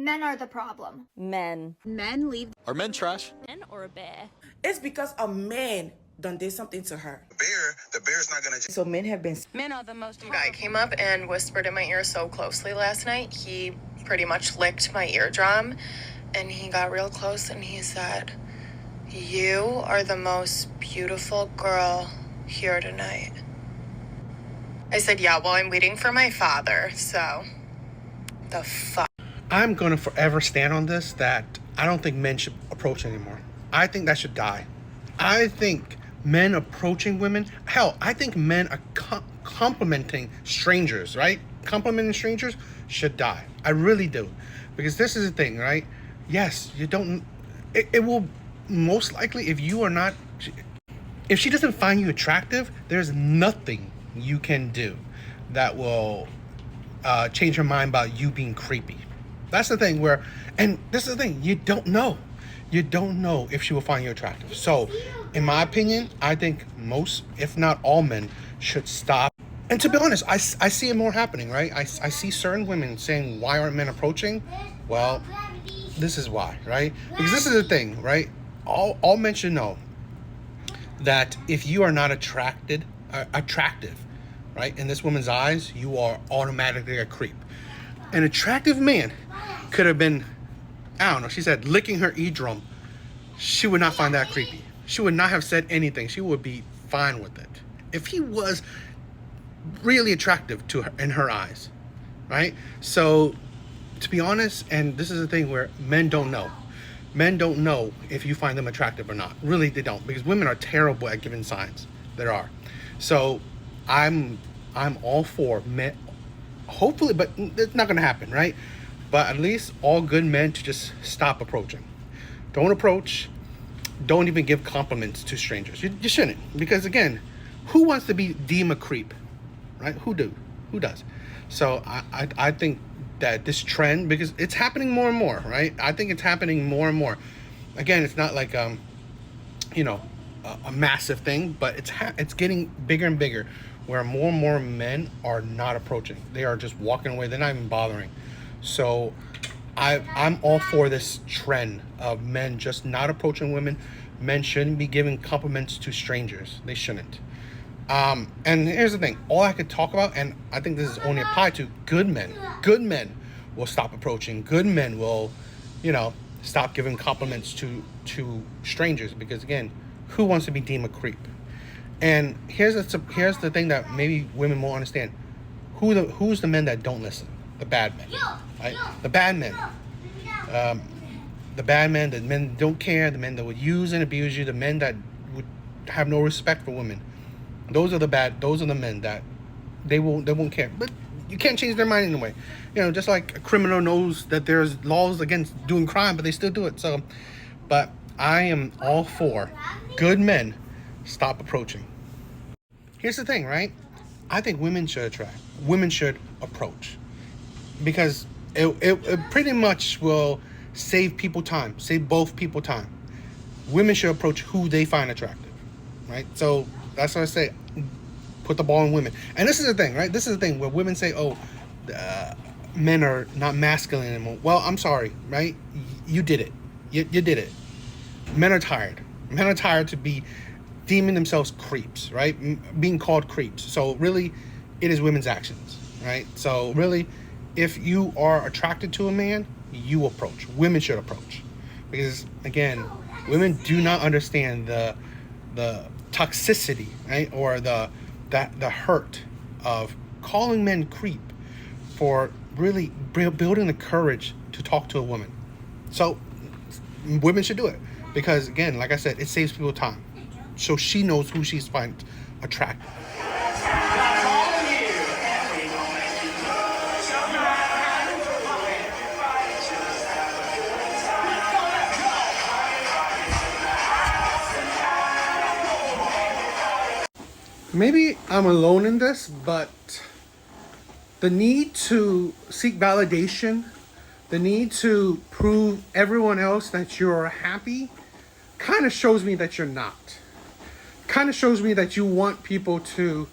Men are the problem. Men. Men leave. Are men trash? Men or a bear? It's because a man done did something to her. The bear's not gonna. So men have been. Men are the most. A guy came up and whispered in my ear so closely last night. He pretty much licked my eardrum, and he got real close and he said, "You are the most beautiful girl here tonight." I said, "Yeah, well, I'm waiting for my father, so the fuck." I'm going to forever stand on this that I don't think men should approach anymore. I think that should die. I think men approaching women, hell, I think men are complimenting strangers, right? Complimenting strangers should die. I really do. Because this is the thing, right? Yes, you don't, it will most likely, if you are not, if she doesn't find you attractive, there's nothing you can do that will change her mind about you being creepy. That's the thing where, and this is the thing, you don't know. You don't know if she will find you attractive. So, in my opinion, I think most, if not all men, should stop. And to be honest, I see it more happening, right? I see certain women saying, why aren't men approaching? Well, this is why, right? Because this is the thing, right? All men should know that if you are not attractive, right, in this woman's eyes, you are automatically a creep. An attractive man could have been, I don't know, she said licking her eardrum. She would not find that creepy. She would not have said anything. She would be fine with it. If he was really attractive to her in her eyes, right? So, to be honest, and this is the thing where men don't know. Men don't know if you find them attractive or not. Really, they don't, because women are terrible at giving signs. There are. So, I'm all for men. Hopefully, but it's not going to happen, right? But at least all good men to just stop approaching. Don't approach. Don't even give compliments to strangers. You shouldn't, because again, who wants to be deemed a creep, right? Who does? So I think that this trend, because it's happening more and more, right? I think it's happening more and more. Again, it's not like a massive thing, but it's getting bigger and bigger, where more and more men are not approaching. They are just walking away. They're not even bothering. So I'm all for this trend of men just not approaching women. Men shouldn't be giving compliments to strangers. They shouldn't. And here's the thing. All I could talk about, and I think this is only applied to good men. Good men will stop approaching. Good men will, stop giving compliments to strangers. Because again, who wants to be deemed a creep? And here's the thing that maybe women won't understand. Who's the men that don't listen? The bad men, right? The bad men. The bad men, the men don't care, the men that would use and abuse you, the men that would have no respect for women. Those are the men that they won't care. But you can't change their mind anyway. Just like a criminal knows that there's laws against doing crime, but they still do it. So, but I am all for good men stop approaching. Here's the thing, right? I think women should attract. Women should approach. Because it pretty much will save people time. Save both people time. Women should approach who they find attractive. Right? So that's what I say. Put the ball in women. And this is the thing, right? This is the thing where women say, men are not masculine anymore. Well, I'm sorry, right? You did it. You did it. Men are tired. Men are tired to be deeming themselves creeps, right? Being called creeps. So really, it is women's actions, right? So really, if you are attracted to a man, you approach. Women should approach. Because again, women do not understand the toxicity, right? Or the hurt of calling men creep for really building the courage to talk to a woman. So women should do it. Because again, like I said, it saves people time. So she knows who she's finding attractive. Maybe I'm alone in this, but the need to seek validation, the need to prove everyone else that you're happy, kind of shows me that you're not. Kind of shows me that you want people to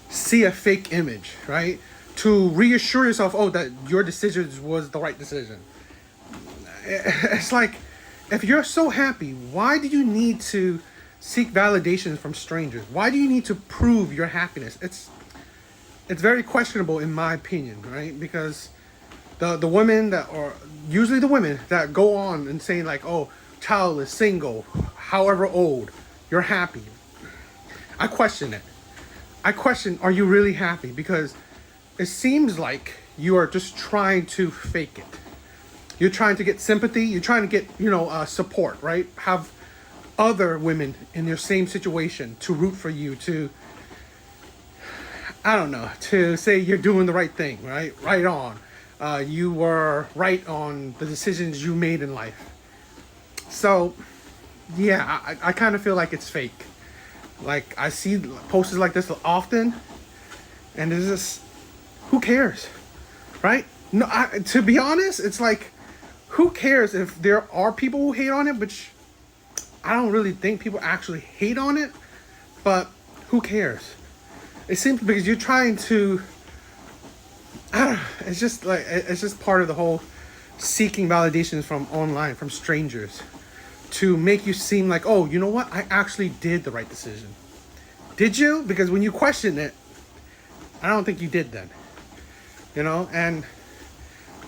see a fake image, right? to reassure yourself, oh, that your decision was the right decision. It's like, if you're so happy, why do you need to seek validation from strangers? Why do you need to prove your happiness? It's very questionable in my opinion, right? Because the women that are usually the women that go on and say like, oh, childless, single, however old, you're happy. I question it. I question, are you really happy? Because it seems like you are just trying to fake it. You're trying to get sympathy. You're trying to get, support, right? Have other women in your same situation to root for you, to, I don't know, to say you're doing the right thing, right? Right on. You were right on the decisions you made in life. So, yeah, I kind of feel like it's fake. Like, I see posters like this often, and it's just, who cares, right? No, to be honest, it's like, who cares if there are people who hate on it, which I don't really think people actually hate on it, but who cares? It seems because you're trying to, I don't know, it's just part of the whole seeking validations from online, from strangers, to make you seem like, oh, you know what? I actually did the right decision. Did you? Because when you question it, I don't think you did then. And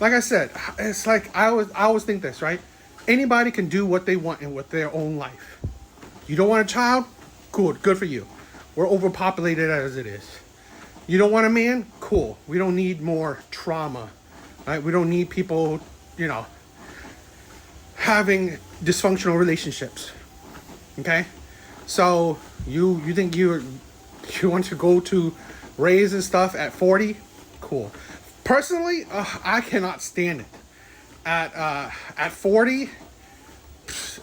like I said, it's like I always think this, right? Anybody can do what they want in with their own life. You don't want a child? Good for you. We're overpopulated as it is. You don't want a man? Cool. We don't need more trauma, right? We don't need people, having dysfunctional relationships. Okay? So you think you want to go to raise and stuff at 40? Cool. Personally, I cannot stand it. At 40,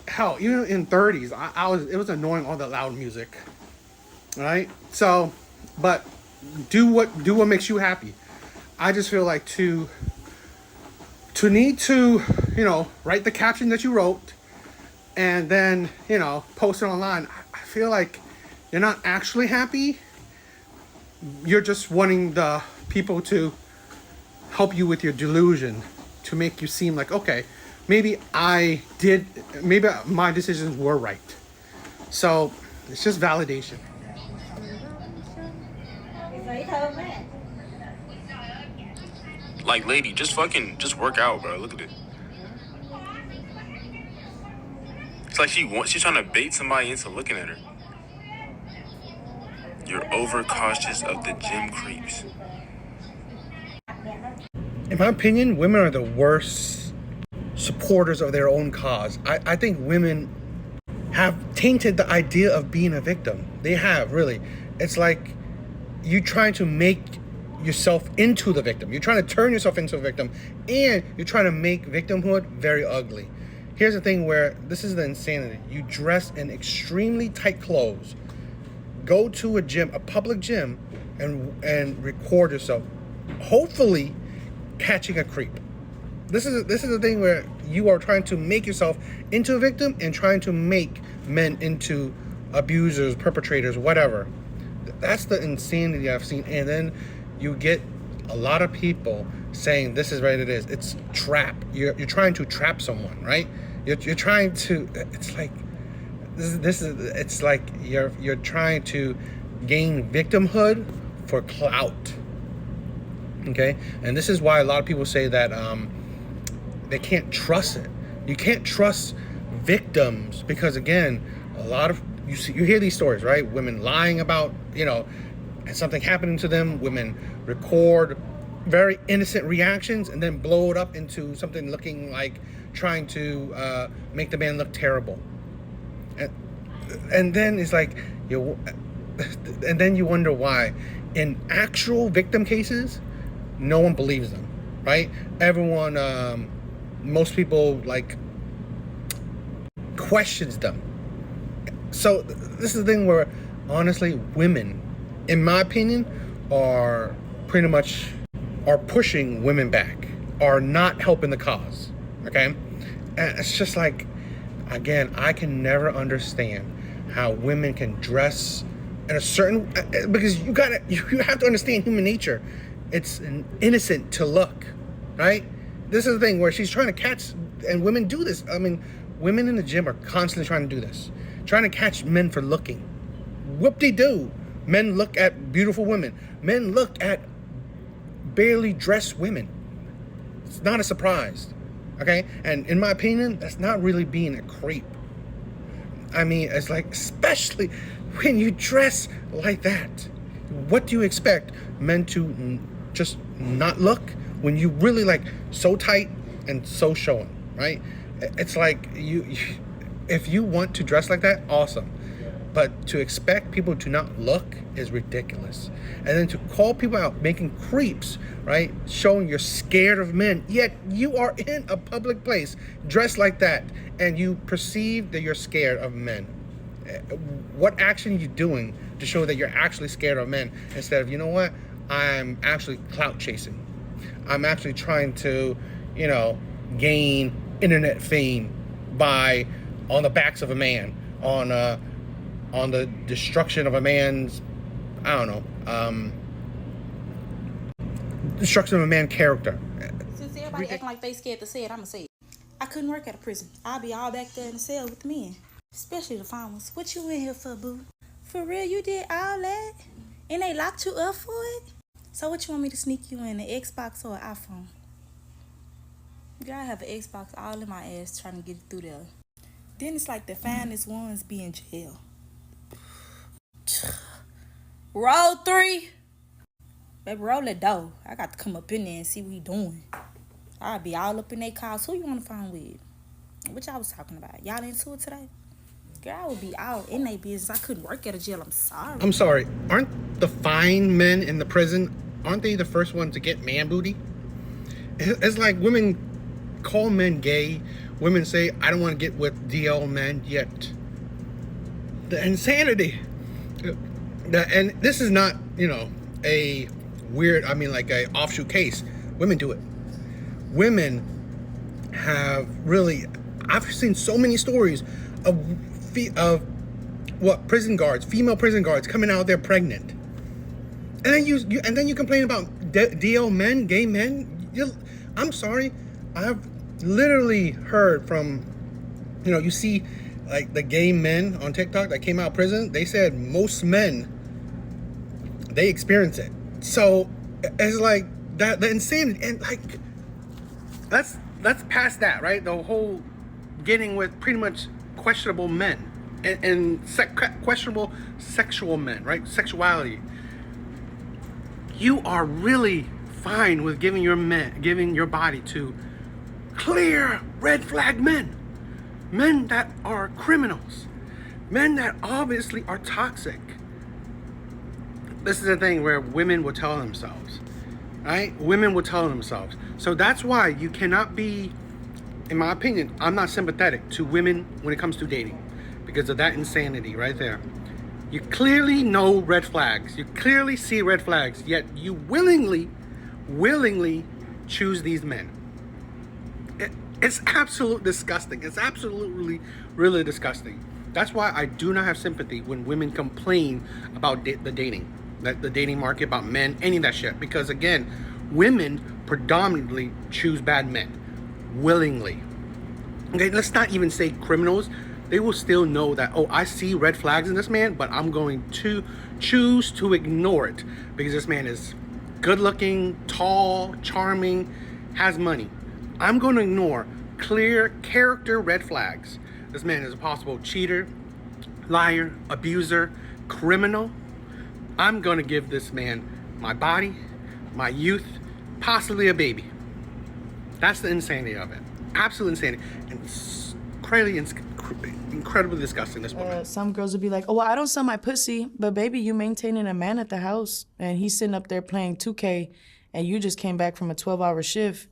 hell, even in 30s, it was annoying, all the loud music. Right? So, but do what makes you happy. I just feel like to need to, write the caption that you wrote and then, post it online. I feel like you're not actually happy. You're just wanting the people to help you with your delusion, to make you seem like, okay, maybe my decisions were right. So it's just validation. Like, lady, just work out, bro. Look at it. It's like she's trying to bait somebody into looking at her. You're overcautious of the gym creeps. In my opinion, women are the worst supporters of their own cause. I think women have tainted the idea of being a victim. They have, really. It's like you trying to make yourself into the victim. You're trying to turn yourself into a victim, and you're trying to make victimhood very ugly. Here's the thing where this is the insanity. You dress in extremely tight clothes, go to a gym, a public gym, and record yourself, hopefully catching a creep. This is the thing where you are trying to make yourself into a victim and trying to make men into abusers, perpetrators, whatever. That's the insanity I've seen. And then you get a lot of people saying this is right, it is. It's trap. You're trying to trap someone, right? You're trying to. It's like it's like you're trying to gain victimhood for clout. Okay, and this is why a lot of people say that they can't trust it. You can't trust victims because, again, a lot of you hear these stories, right? Women lying about something happening to them. Women record very innocent reactions and then blow it up into something looking like trying to make the man look terrible. And then it's like and then you wonder why in actual victim cases no one believes them, right? Everyone, most people questions them. So this is the thing where honestly women, in my opinion, are pretty much pushing women back, are not helping the cause. Okay, and it's just like, again, I can never understand how women can dress in a certain, because you have to understand human nature. It's innocent to look, right? This is the thing where she's trying to catch, and women do this. I mean, women in the gym are constantly trying to do this, trying to catch men for looking. Whoop-de-doo. Men look at beautiful women. Men look at barely dressed women. It's not a surprise, okay? And in my opinion, that's not really being a creep. I mean, it's like, especially when you dress like that. What do you expect? Men to just not look when you really like so tight and so showing, right? It's like if you want to dress like that, awesome. But to expect people to not look is ridiculous. And then to call people out making creeps, right? Showing you're scared of men, yet you are in a public place dressed like that and you perceive that you're scared of men. What action are you doing to show that you're actually scared of men instead of, you know what, I'm actually clout chasing. I'm actually trying to, gain internet fame by on the backs of a man, on the destruction of a man's, destruction of a man's character. Since everybody acting like they scared to say it, I'ma say it. I couldn't work at a prison. I'll be all back there in the cell with the men. Especially the fine ones. What you in here for, boo? For real, you did all that? And they locked you up for it? So what you want me to sneak you in, an Xbox or an iPhone? Girl, I have an Xbox all in my ass trying to get through there. Then it's like the finest ones be in jail. Roll 3. Baby, roll the dough. I got to come up in there and see what he doing. I'll be all up in their cars. Who you want to find with? What y'all was talking about? Y'all into it today? Girl, I would be all in their business. I couldn't work at a jail. I'm sorry. Aren't the fine men in the prison, aren't they the first ones to get man booty? It's like women call men gay. Women say, I don't want to get with DL men yet. The insanity. And this is not, a weird, like a offshoot case. Women do it. Women have really, I've seen so many stories of prison guards, female prison guards coming out there pregnant. And then you complain about DL men, gay men. I'm sorry. I've literally heard from, you see like the gay men on TikTok that came out of prison. They said most men, they experience it. So it's like that, the insanity, and like let's past that, right? The whole getting with pretty much questionable men and questionable sexual men, right? Sexuality. You are really fine with giving your body to clear red flag men that are criminals, men that obviously are toxic. This is the thing where women will tell themselves, right? Women will tell themselves. So that's why you cannot be, in my opinion, I'm not sympathetic to women when it comes to dating because of that insanity right there. You clearly know red flags. You clearly see red flags, yet you willingly choose these men. It's absolutely disgusting. It's absolutely really disgusting. That's why I do not have sympathy when women complain about the dating market, about men, any of that shit. Because again, women predominantly choose bad men willingly. Okay, let's not even say criminals. They will still know that, oh, I see red flags in this man, but I'm going to choose to ignore it because this man is good looking, tall, charming, has money. I'm going to ignore clear character red flags. This man is a possible cheater, liar, abuser, criminal. I'm going to give this man my body, my youth, possibly a baby. That's the insanity of it. Absolute insanity. And it's incredibly disgusting, this woman. Some girls would be like, oh, well, I don't sell my pussy, but baby, you maintaining a man at the house and he's sitting up there playing 2K and you just came back from a 12-hour shift.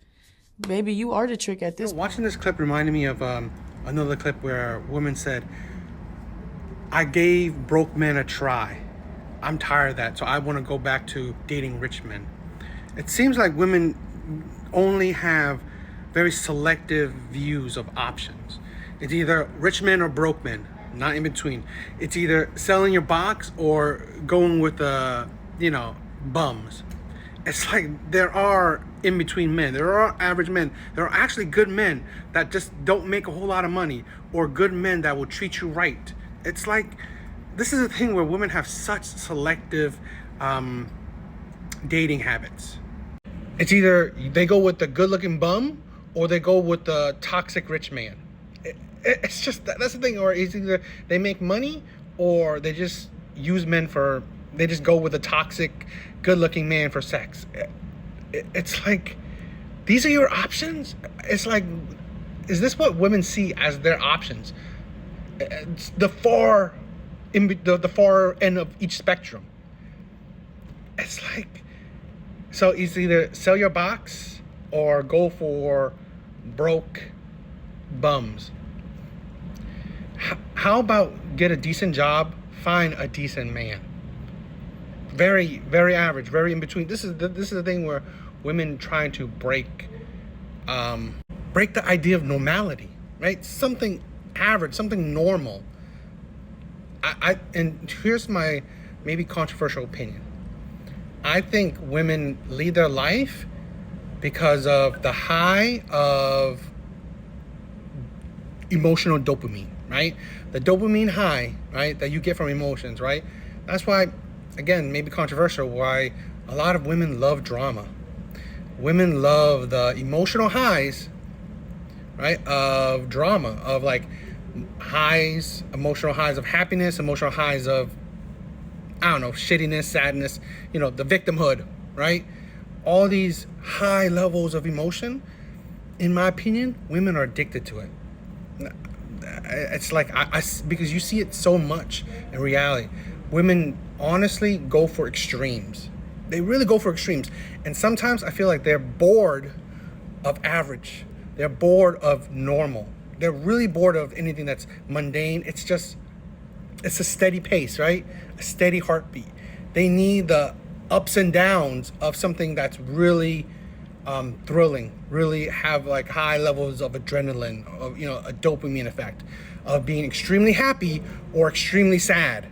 Baby, you are the trick at this point. Watching this clip reminded me of another clip where a woman said, I gave broke men a try. I'm tired of that, so I want to go back to dating rich men. It seems like women only have very selective views of options. It's either rich men or broke men, not in between. It's either selling your box or going with bums. it's like there are in-between men. There are average men. There are actually good men that just don't make a whole lot of money, or good men that will treat you right. It's like, this is a thing where women have such selective dating habits. It's either they go with the good-looking bum or they go with the toxic rich man. It's just, that's the thing, or it's either they make money or they just use men for, they just go with a toxic, good-looking man for sex. It's like, these are your options? It's like, is this what women see as their options? It's the far end of each spectrum. It's like, so it's either sell your box or go for broke bums. How about get a decent job, find a decent man? Very, very average, very in between. This is the thing where women trying to break the idea of normality, right? Something average, something normal. And here's my maybe controversial opinion. I think women lead their life because of the high of emotional dopamine, right? The dopamine high, right, that you get from emotions, right? That's why, again, maybe controversial, why a lot of women love drama. Women love the emotional highs, right, of drama, of like highs, emotional highs of happiness, emotional highs of, I don't know, shittiness, sadness, you know, the victimhood, right? All these high levels of emotion, in my opinion, women are addicted to it. It's like, because you see it so much in reality. Women honestly go for extremes. They really go for extremes. And sometimes I feel like they're bored of average. They're bored of normal. They're really bored of anything that's mundane. It's a steady pace, right? A steady heartbeat. They need the ups and downs of something that's really thrilling, really have like high levels of adrenaline, of, you know, a dopamine effect, of being extremely happy or extremely sad.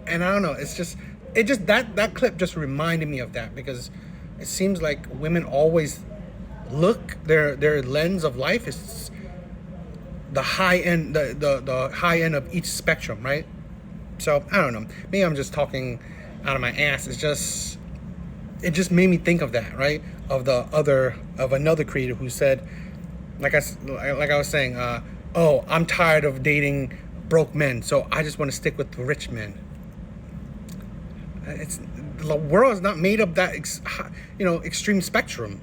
And I don't know, that clip just reminded me of that, because it seems like women always look, their lens of life is the high end, the high end of each spectrum, right? So I don't know, maybe I'm just talking out of my ass. It just made me think of that, right? Of another creator who said, like I was saying, oh, I'm tired of dating broke men, so I just want to stick with the rich men. The world is not made of that, extreme spectrum.